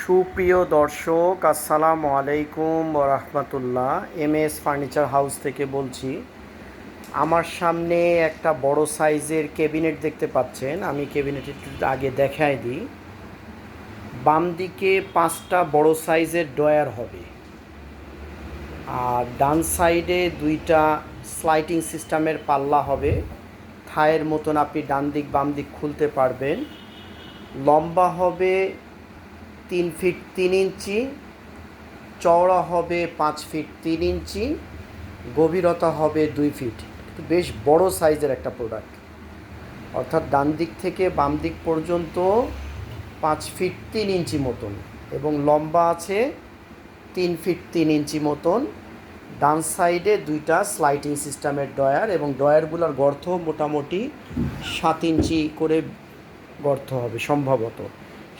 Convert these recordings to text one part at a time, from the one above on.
সুপ্রিয় দর্শক, আসসালামু আলাইকুম রাহমাতুল্লাহ। এমএস ফার্নিচার হাউস থেকে বলছি। আমার সামনে একটা বড় সাইজের ক্যাবিনেট দেখতে পাচ্ছেন। আমি ক্যাবিনেট একটু আগে দেখাই দিই। বাম দিকে 5টা বড় সাইজের ড্রয়ার হবে, আর ডান সাইডে 2টা স্লাইডিং সিস্টেমের পাল্লা হবে। থায়ের মতন আপনি ডান দিক বাম দিক খুলতে পারবেন। লম্বা হবে 3 ফিট 3 ইঞ্চি, চওড়া হবে 5 ফিট 3 ইঞ্চি, গভীরতা হবে 2 ফিট। বেশ বড় সাইজের একটা প্রোডাক্ট, অর্থাৎ ডান দিক থেকে বাম দিক পর্যন্ত 5 ফিট 3 ইঞ্চি মতন, এবং লম্বা আছে 3 ফিট 3 ইঞ্চি মতন। ডান সাইডে 2টা স্লাইডিং সিস্টেমের ড্রয়ার, এবং ড্রয়ারগুলোর গর্ত মোটামুটি 7 ইঞ্চি করে গর্ত হবে, সম্ভবত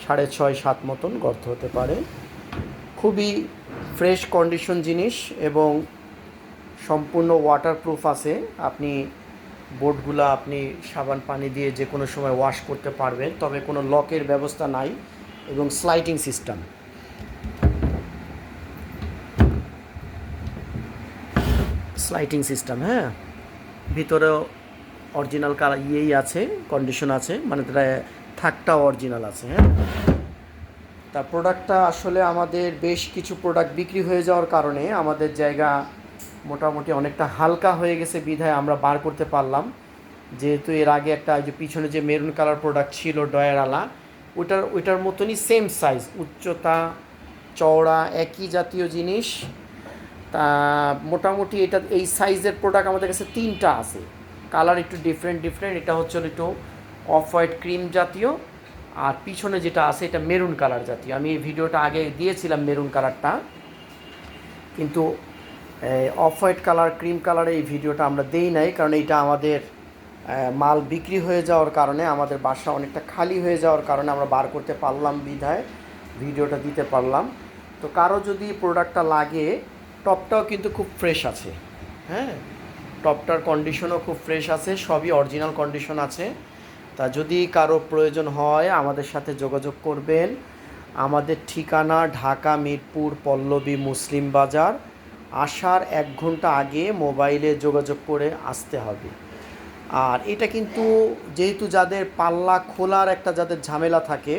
6.5-7 মতন গর্ত হতে পারে। খুবই ফ্রেশ কন্ডিশন জিনিস এবং সম্পূর্ণ ওয়াটারপ্রুফ আছে। আপনি বোর্ডগুলো আপনি সাবান পানি দিয়ে যে কোনো সময় ওয়াশ করতে পারবেন, তবে কোনো লকের ব্যবস্থা নাই। এবং স্লাইডিং সিস্টেম, হ্যাঁ, ভিতরেও অরিজিনাল কালার আছে, কন্ডিশন আছে, মানে তারা থাকটাও অরিজিনাল আছে। হ্যাঁ, তা প্রোডাক্টটা আসলে আমাদের বেশ কিছু প্রোডাক্ট বিক্রি হয়ে যাওয়ার কারণে আমাদের জায়গা মোটামুটি অনেকটা হালকা হয়ে গেছে, বিধায় আমরা বার করতে পারলাম। যেহেতু এর আগে একটা যে পিছনে যে মেরুন কালার প্রোডাক্ট ছিল ডয়ারওয়ালা, ওইটার মতনই সেম সাইজ, উচ্চতা চওড়া একই জাতীয় জিনিস। তা মোটামুটি এই সাইজের প্রোডাক্ট আমাদের কাছে 3টা আছে। কালার একটু ডিফারেন্ট। এটা হচ্ছে একটু অফ হোয়াইট ক্রিম জাতীয়, আর পিছনে যেটা আছে এটা মেরুন কালার জাতীয়। আমি এই ভিডিওটা আগে দিয়েছিলাম মেরুন কালারটা, কিন্তু অফ হোয়াইট কালার ক্রিম কালারে এই ভিডিওটা আমরা দেই নাই, কারণ এইটা আমাদের মাল বিক্রি হয়ে যাওয়ার কারণে, আমাদের বাসা অনেকটা খালি হয়ে যাওয়ার কারণে আমরা বার করতে পারলাম, বিধায় ভিডিওটা দিতে পারলাম। তো কারো যদি প্রোডাক্টটা লাগে, টপটাও কিন্তু খুব ফ্রেশ আছে। হ্যাঁ, টপটার কন্ডিশনও খুব ফ্রেশ আছে, সবই অরিজিনাল কন্ডিশন আছে। তা যদি কারো প্রয়োজন হয় আমাদের সাথে যোগাযোগ করবেন। আমাদের ঠিকানা ঢাকা মিরপুর পল্লবী মুসলিম বাজার। আসার 1 ঘন্টা আগে মোবাইলে যোগাযোগ করে আসতে হবে। আর এটা কিন্তু যেহেতু যাদের পাল্লা খোলার একটা যাদের ঝামেলা থাকে,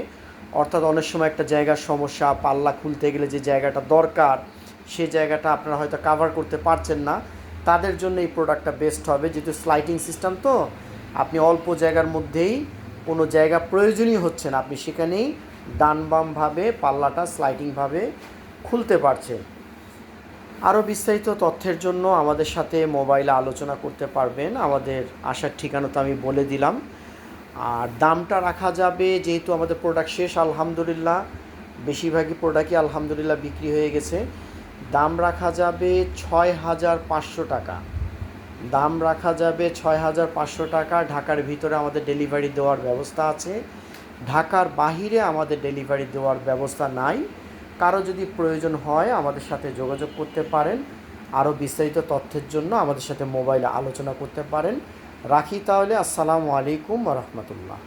অর্থাৎ অনেক সময় একটা জায়গার সমস্যা, পাল্লা খুলতে গেলে যে জায়গাটা দরকার সে জায়গাটা আপনারা হয়তো কাভার করতে পারছেন না, তাদের জন্য এই প্রোডাক্টটা বেস্ট হবে। যেহেতু স্লাইডিং সিস্টেম, তো আপনি অল্প জায়গার মধ্যেই কোনো জায়গা প্রয়োজনই হচ্ছে না, আপনি সেখানেই ডান বামভাবে পাল্লাটা স্লাইডিংভাবে খুলতে পারছেন। আরও বিস্তারিত তথ্যের জন্য আমাদের সাথে মোবাইলে আলোচনা করতে পারবেন। আমাদের আসার ঠিকানা তো আমি বলে দিলাম। আর দামটা রাখা যাবে, যেহেতু আমাদের প্রোডাক্ট শেষ আলহামদুলিল্লাহ, বেশিরভাগই প্রোডাক্টই আলহামদুলিল্লাহ বিক্রি হয়ে গেছে। দাম রাখা যাবে 6,500 টাকা। দাম রাখা যাবে 6,500 টাকা। ঢাকার ভিতরে আমাদের ডেলিভারি দেওয়ার ব্যবস্থা আছে, ঢাকার বাহিরে আমাদের ডেলিভারি দেওয়ার ব্যবস্থা নাই। কারো যদি প্রয়োজন হয় আমাদের সাথে যোগাযোগ করতে পারেন। আরও বিস্তারিত তথ্যের জন্য আমাদের সাথে মোবাইলে আলোচনা করতে পারেন। রাখি তাহলে, আসসালামু আলাইকুম ওয়া রাহমাতুল্লাহ।